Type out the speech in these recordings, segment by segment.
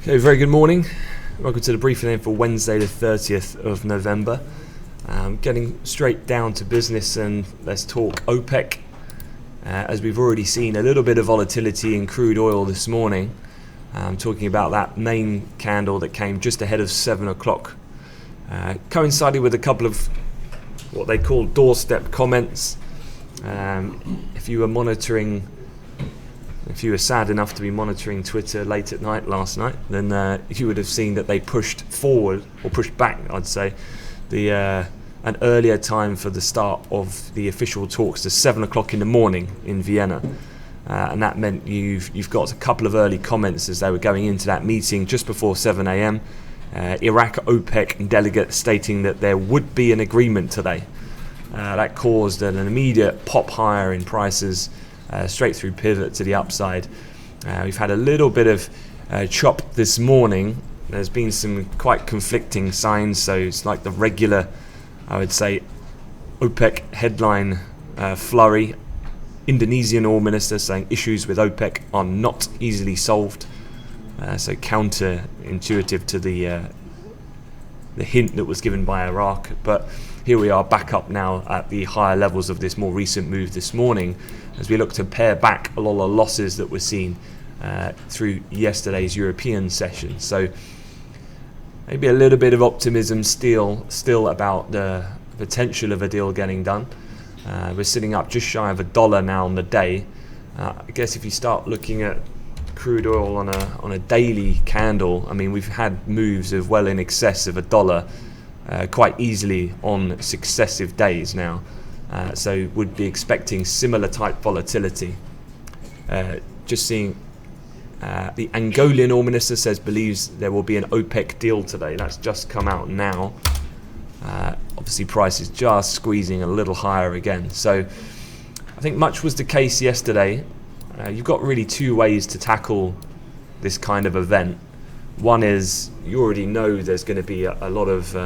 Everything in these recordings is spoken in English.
Okay, very good morning. Welcome to the briefing then for Wednesday the 30th of November. Getting straight down to business, and let's talk OPEC. As we've already seen a little bit of volatility in crude oil this morning. Talking about that main candle that came just ahead of 7 o'clock. Coincided with a couple of what they call doorstep comments. If you were sad enough to be monitoring Twitter late at night last night, then you would have seen that they pushed forward, or pushed back, I'd say, an earlier time for the start of the official talks to 7 o'clock in the morning in Vienna. And that meant you've got a couple of early comments as they were going into that meeting just before 7 a.m. Iraq OPEC delegate stating that there would be an agreement today. That caused an immediate pop higher in prices, straight through pivot to the upside. We've had a little bit of chop this morning. There's been some quite conflicting signs, so it's like the regular, I would say, OPEC headline flurry. Indonesian oil minister saying issues with OPEC are not easily solved. So counterintuitive to the hint that was given by Iraq. But here we are back up now at the higher levels of this more recent move this morning, as we look to pare back a lot of losses that were seen through yesterday's European session. So maybe a little bit of optimism still about the potential of a deal getting done. We're sitting up just shy of $1 now on the day. I guess if you start looking at crude oil on a daily candle, I mean, we've had moves of well in excess of $1 quite easily on successive days now. So would be expecting similar type volatility. Just seeing the Angolan oil minister believes there will be an OPEC deal today. That's just come out now. Obviously price is just squeezing a little higher again. So I think much was the case yesterday. You've got really two ways to tackle this kind of event. One is you already know there's going to be a lot of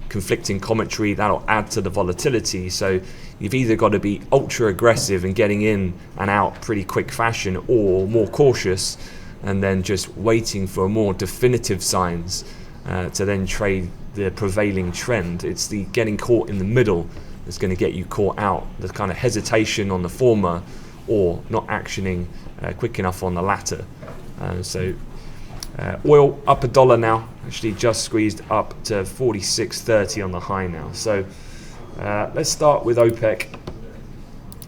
conflicting commentary that'll add to the volatility. So you've either got to be ultra aggressive and getting in and out pretty quick fashion, or more cautious and then just waiting for more definitive signs to then trade the prevailing trend. It's the getting caught in the middle that's going to get you caught out. The kind of hesitation on the former, or not actioning quick enough on the latter. Oil up $1 now, actually just squeezed up to 46.30 on the high now. So let's start with OPEC.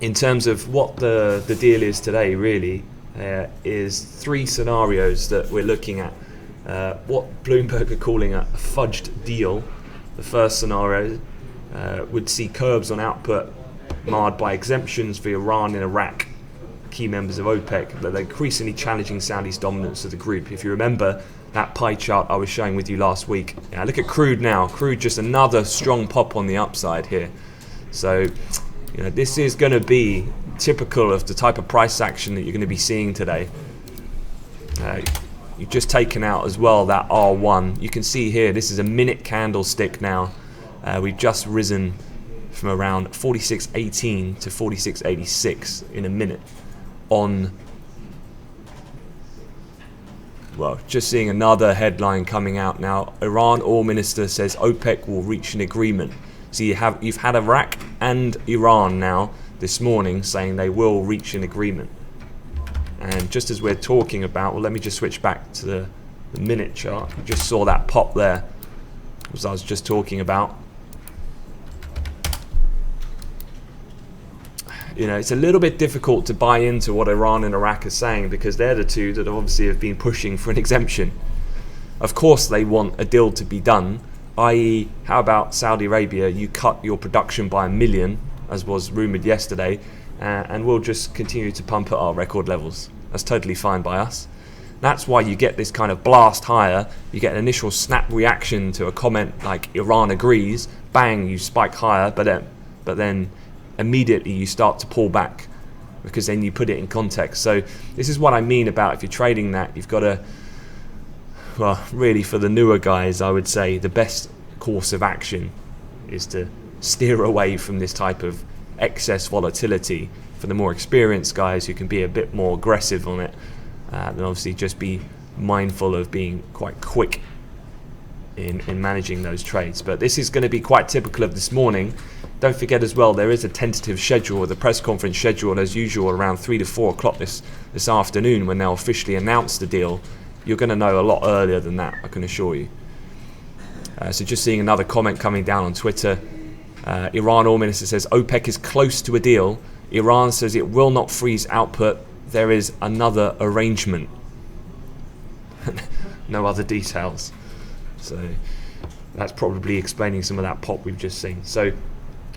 In terms of what the deal is today, really, is three scenarios that we're looking at. What Bloomberg are calling a fudged deal. The first scenario would see curbs on output marred by exemptions for Iran and Iraq, key members of OPEC, but they're increasingly challenging Saudi's dominance of the group. If you remember that pie chart I was showing with you last week, look at crude now. Crude just another strong pop on the upside here. So this is going to be typical of the type of price action that you're going to be seeing today. You've just taken out as well that R1. You can see here, this is a minute candlestick now. We've just risen from around 46.18 to 46.86 in a minute on, well, just seeing another headline coming out now. Iran oil minister says OPEC will reach an agreement. So you've had Iraq and Iran now this morning saying they will reach an agreement. And just as we're talking about, well, let me just switch back to the minute chart. You just saw that pop there, as I was just talking about. It's a little bit difficult to buy into what Iran and Iraq are saying, because they're the two that obviously have been pushing for an exemption. Of course they want a deal to be done, i.e. how about Saudi Arabia, you cut your production by 1 million, as was rumoured yesterday, and we'll just continue to pump at our record levels. That's totally fine by us. That's why you get this kind of blast higher. You get an initial snap reaction to a comment like Iran agrees, bang, you spike higher, but then immediately you start to pull back, because then you put it in context. So this is what I mean about, if you're trading that, you've got to, well, really for the newer guys, I would say the best course of action is to steer away from this type of excess volatility. For the more experienced guys who can be a bit more aggressive on it, then obviously just be mindful of being quite quick in managing those trades. But this is going to be quite typical of this morning. Don't forget as well, there is a tentative schedule, the press conference schedule as usual around 3 to 4 o'clock this afternoon when they'll officially announce the deal. You're going to know a lot earlier than that, I can assure you. So just seeing another comment coming down on Twitter. Iran oil minister says OPEC is close to a deal. Iran says it will not freeze output. There is another arrangement. No other details. So that's probably explaining some of that pop we've just seen. So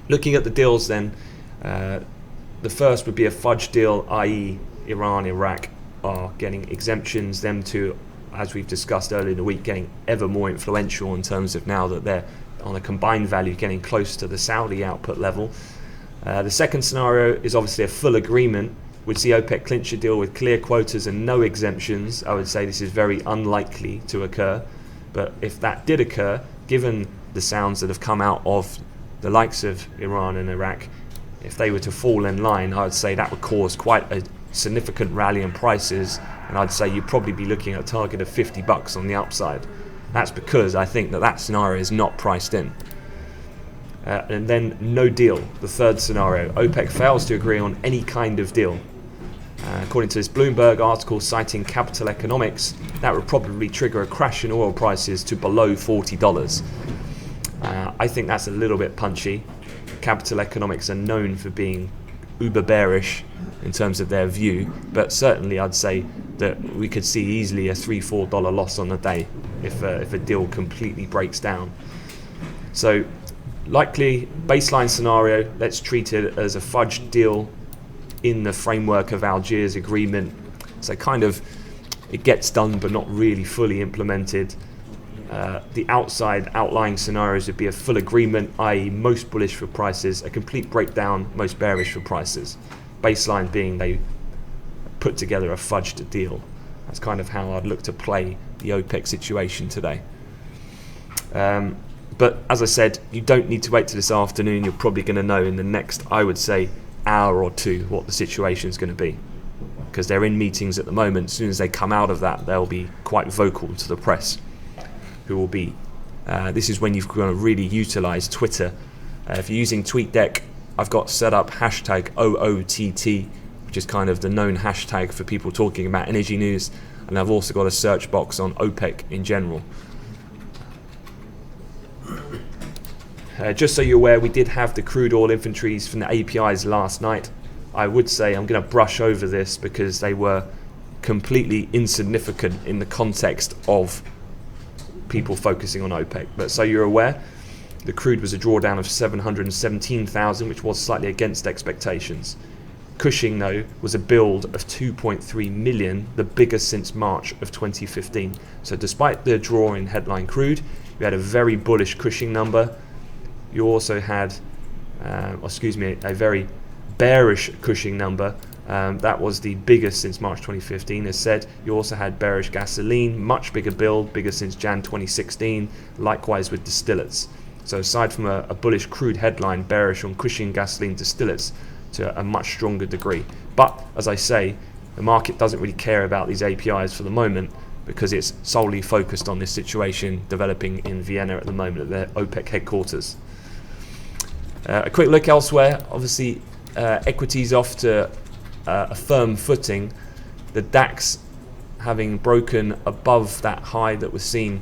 looking at the deals then, the first would be a fudge deal, i.e. Iran, Iraq are getting exemptions. Them two, as we've discussed earlier in the week, getting ever more influential in terms of now that they're on a combined value getting close to the Saudi output level. The second scenario is obviously a full agreement, which the OPEC clinch a deal with clear quotas and no exemptions. I would say this is very unlikely to occur. But if that did occur, given the sounds that have come out of the likes of Iran and Iraq, if they were to fall in line, I would say that would cause quite a significant rally in prices, and I'd say you'd probably be looking at a target of $50 on the upside. That's because I think that scenario is not priced in. And then no deal, the third scenario. OPEC fails to agree on any kind of deal. According to this Bloomberg article citing Capital Economics, that would probably trigger a crash in oil prices to below $40. I think that's a little bit punchy. Capital Economics are known for being uber bearish in terms of their view, but certainly I'd say that we could see easily a $3-4 loss on the day if a deal completely breaks down. So likely baseline scenario, let's treat it as a fudge deal in the framework of Algiers agreement. So kind of it gets done but not really fully implemented. The outside outlying scenarios would be a full agreement, i.e. most bullish for prices, a complete breakdown, most bearish for prices. Baseline being they put together a fudged deal. That's kind of how I'd look to play the OPEC situation today. But as I said, you don't need to wait till this afternoon. You're probably going to know in the next, I would say, hour or two what the situation is going to be, because they're in meetings at the moment. As soon as they come out of that, they'll be quite vocal to the press, who will be this is when you've got to really utilize Twitter. If you're using TweetDeck, I've got set up hashtag OOTT, which is kind of the known hashtag for people talking about energy news, and I've also got a search box on OPEC in general. Just so you're aware, we did have the crude oil inventories from the APIs last night. I would say I'm going to brush over this because they were completely insignificant in the context of people focusing on OPEC. But so you're aware, the crude was a drawdown of 717,000, which was slightly against expectations. Cushing, though, was a build of 2.3 million, the biggest since March of 2015. So despite the draw in headline crude, we had a very bullish Cushing number. You also had, a very bearish Cushing number. That was the biggest since March 2015. As said, you also had bearish gasoline, much bigger build, bigger since Jan 2016. Likewise with distillates. So aside from a bullish crude headline, bearish on Cushing, gasoline, distillates to a much stronger degree. But as I say, the market doesn't really care about these APIs for the moment because it's solely focused on this situation developing in Vienna at the moment at the OPEC headquarters. A quick look elsewhere. Obviously, equities off to a firm footing. The DAX having broken above that high that was seen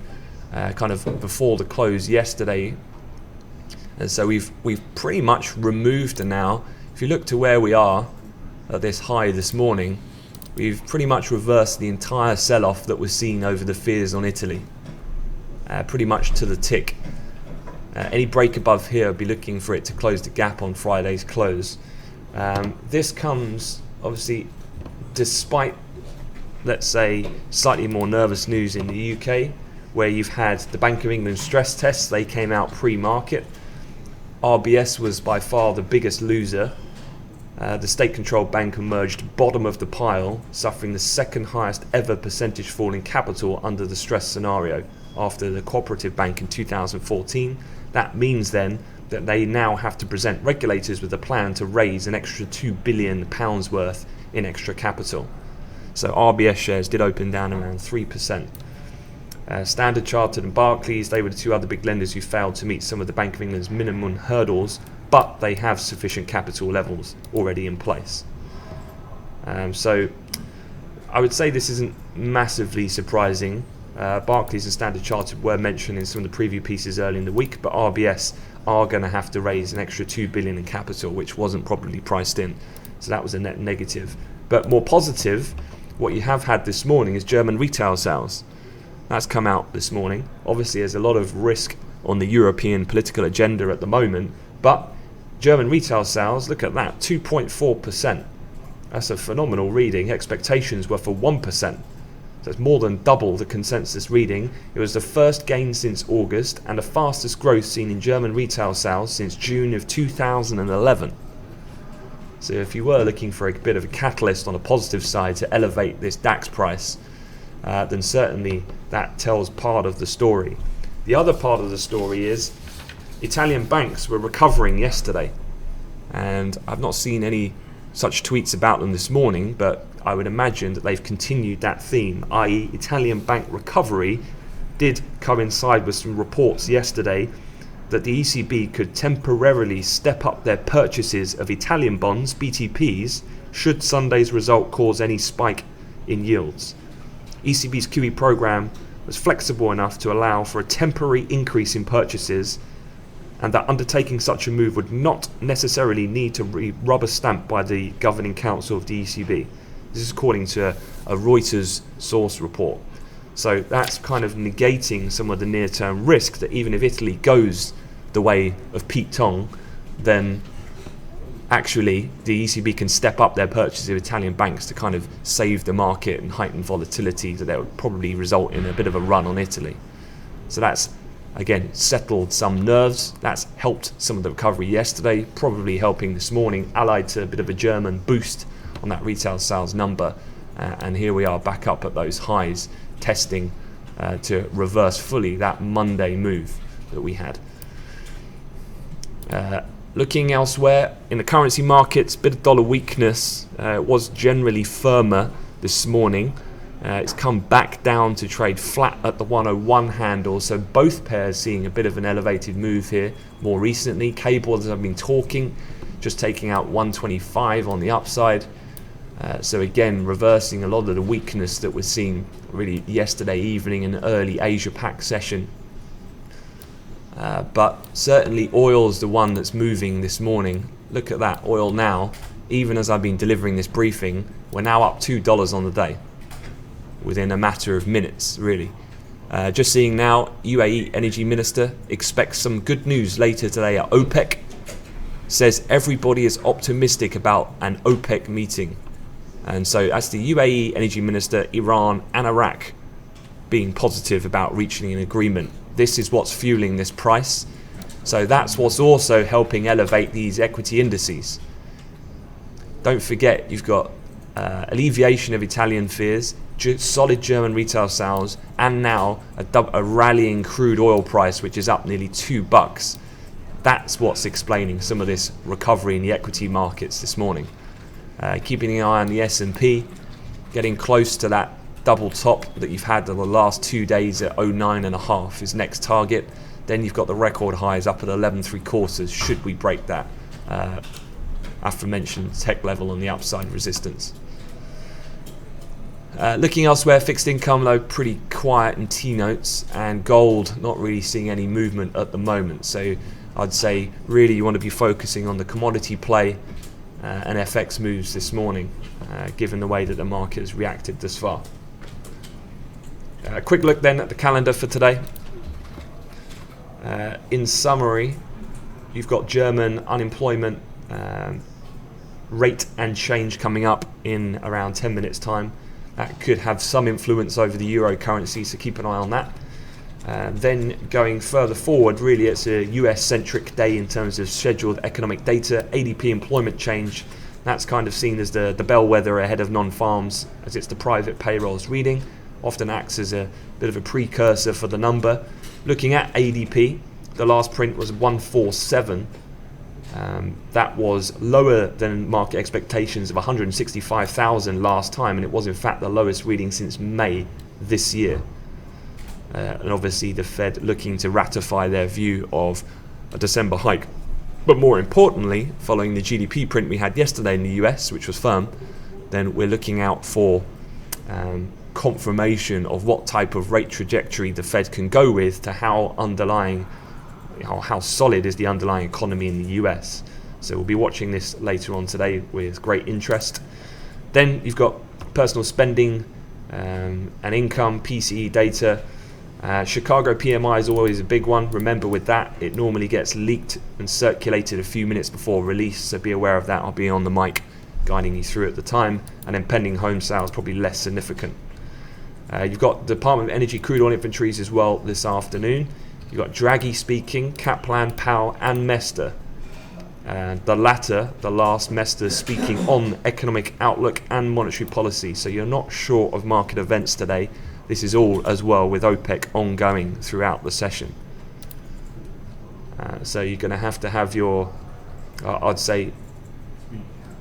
kind of before the close yesterday, and so we've pretty much removed now. If you look to where we are at this high this morning, we've pretty much reversed the entire sell-off that was seen over the fears on Italy, pretty much to the tick. Any break above here, I'll be looking for it to close the gap on Friday's close. This comes obviously despite, let's say, slightly more nervous news in the UK, where you've had the Bank of England stress tests. They came out pre-market. RBS was by far the biggest loser. The state-controlled bank emerged bottom of the pile, suffering the second highest ever percentage fall in capital under the stress scenario after the cooperative bank in 2014. That means then that they now have to present regulators with a plan to raise an extra £2 billion worth in extra capital. So RBS shares did open down around 3%. Standard Chartered and Barclays, they were the two other big lenders who failed to meet some of the Bank of England's minimum hurdles, but they have sufficient capital levels already in place. So I would say this isn't massively surprising. Barclays and Standard Chartered were mentioned in some of the preview pieces early in the week, but RBS are going to have to raise an extra $2 billion in capital, which wasn't properly priced in. So that was a net negative. But more positive, what you have had this morning is German retail sales. That's come out this morning. Obviously, there's a lot of risk on the European political agenda at the moment, but German retail sales, look at that, 2.4%. That's a phenomenal reading. Expectations were for 1%. So it's more than double the consensus reading. It was the first gain since August and the fastest growth seen in German retail sales since June of 2011. So if you were looking for a bit of a catalyst on a positive side to elevate this DAX price, then certainly that tells part of the story. The other part of the story is Italian banks were recovering yesterday, and I've not seen any such tweets about them this morning, but I would imagine that they've continued that theme, i.e. Italian bank recovery did coincide with some reports yesterday that the ECB could temporarily step up their purchases of Italian bonds, BTPs, should Sunday's result cause any spike in yields. ECB's QE program was flexible enough to allow for a temporary increase in purchases, and that undertaking such a move would not necessarily need to be rubber stamped by the governing council of the ECB. This is according to a Reuters source report. So that's kind of negating some of the near-term risk that even if Italy goes the way of Pete Tong, then actually the ECB can step up their purchases of Italian banks to kind of save the market and heighten volatility that would probably result in a bit of a run on Italy. So that's, again, settled some nerves. That's helped some of the recovery yesterday, probably helping this morning, allied to a bit of a German boost on that retail sales number. And here we are back up at those highs, testing to reverse fully that Monday move that we had. Looking elsewhere in the currency markets, bit of dollar weakness. It was generally firmer this morning. It's come back down to trade flat at the 101 handle, so both pairs seeing a bit of an elevated move here more recently. Cables have been talking, just taking out 125 on the upside. So again, reversing a lot of the weakness that we're seeing really yesterday evening and early Asia Pac session. But certainly oil's the one that's moving this morning. Look at that, oil now, even as I've been delivering this briefing, we're now up $2 on the day within a matter of minutes, really. Just seeing now, UAE Energy Minister expects some good news later today at OPEC. Says everybody is optimistic about an OPEC meeting. And so that's the UAE Energy Minister, Iran and Iraq being positive about reaching an agreement. This is what's fueling this price. So that's what's also helping elevate these equity indices. Don't forget, you've got alleviation of Italian fears, solid German retail sales, and now a rallying crude oil price, which is up nearly $2. That's what's explaining some of this recovery in the equity markets this morning. Keeping an eye on the S&P, getting close to that double top that you've had in the last 2 days at 09.5 is next target. Then you've got the record highs up at 11.75 should we break that aforementioned tech level on the upside resistance. Looking elsewhere, fixed income though pretty quiet in T-notes, and gold not really seeing any movement at the moment. So I'd say really you want to be focusing on the commodity play and FX moves this morning, given the way that the market has reacted thus far. A quick look then at the calendar for today. In summary, you've got German unemployment rate and change coming up in around 10 minutes time. That could have some influence over the euro currency, so keep an eye on that. Then going further forward, really it's a US-centric day in terms of scheduled economic data, ADP employment change. That's kind of seen as the bellwether ahead of non-farms, as it's the private payrolls reading. Often acts as a bit of a precursor for the number. Looking at ADP, the last print was 147. That was lower than market expectations of 165,000 last time, and it was in fact the lowest reading since May this year. And obviously the Fed looking to ratify their view of a December hike. But more importantly, following the GDP print we had yesterday in the US, which was firm, then we're looking out for confirmation of what type of rate trajectory the Fed can go with to how solid is the underlying economy in the US. So we'll be watching this later on today with great interest. Then you've got personal spending and income, PCE data. Chicago PMI is always a big one. Remember with that, it normally gets leaked and circulated a few minutes before release, so be aware of that. I'll be on the mic guiding you through at the time. And then pending home sales, probably less significant. You've got Department of Energy crude oil inventories as well this afternoon. You've got Draghi speaking, Kaplan, Powell and Mester. The latter, the last, Mester speaking on economic outlook and monetary policy. So you're not short of market events today. This is all as well with OPEC ongoing throughout the session. So you're going to have your, I'd say,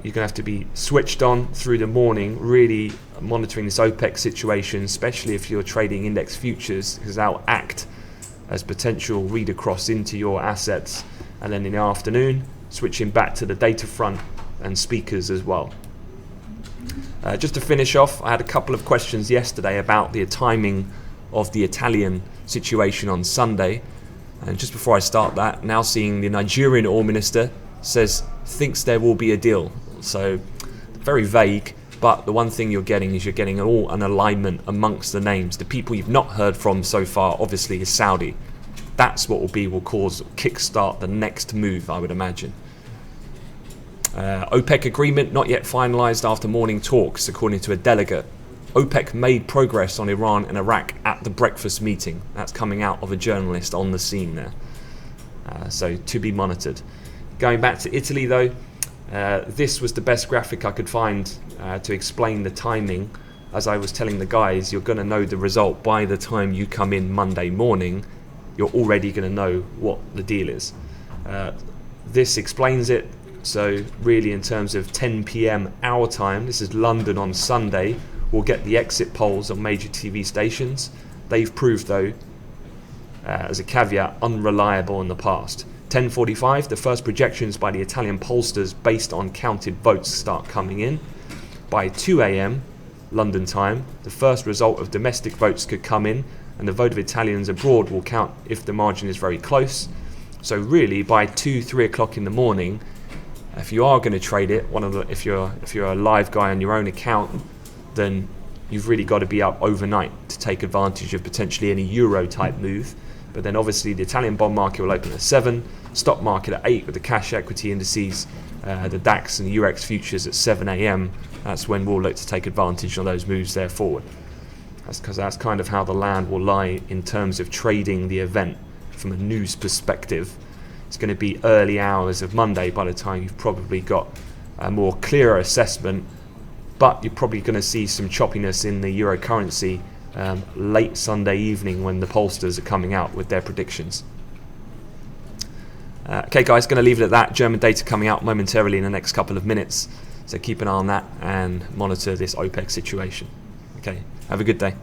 you're going to have to be switched on through the morning, really monitoring this OPEC situation, especially if you're trading index futures, because that'll act as potential read across into your assets. And then in the afternoon, switching back to the data front and speakers as well. Just to finish off, I had a couple of questions yesterday about the timing of the Italian situation on Sunday. And just before I start that, now seeing the Nigerian oil minister thinks there will be a deal. So very vague, but the one thing you're getting is an alignment amongst the names. The people you've not heard from so far, obviously, is Saudi. That's what will kickstart the next move, I would imagine. OPEC agreement not yet finalised after morning talks, according to a delegate. OPEC made progress on Iran and Iraq at the breakfast meeting. That's coming out of a journalist on the scene there. So to be monitored. Going back to Italy though, this was the best graphic I could find to explain the timing. As I was telling the guys, you're going to know the result by the time you come in Monday morning. You're already going to know what the deal is. This explains it. So really in terms of 10 p.m. our time, this is London on Sunday, we'll get the exit polls on major TV stations. They've proved though, as a caveat, unreliable in the past. 10:45, the first projections by the Italian pollsters based on counted votes start coming in. By 2 a.m. London time, the first result of domestic votes could come in, and the vote of Italians abroad will count if the margin is very close. So really by 2-3 o'clock in the morning, if you are going to trade it, if you're a live guy on your own account, then you've really got to be up overnight to take advantage of potentially any euro type move. But then obviously the Italian bond market will open at 7, stock market at 8 with the cash equity indices, the DAX and the Eurex futures at 7 a.m. That's when we'll look to take advantage of those moves there forward. That's because that's kind of how the land will lie in terms of trading the event from a news perspective. It's going to be early hours of Monday by the time you've probably got a more clearer assessment, but you're probably going to see some choppiness in the euro currency late Sunday evening when the pollsters are coming out with their predictions. Okay guys, going to leave it at that. German data coming out momentarily in the next couple of minutes, so keep an eye on that and monitor this OPEC situation. Okay, have a good day.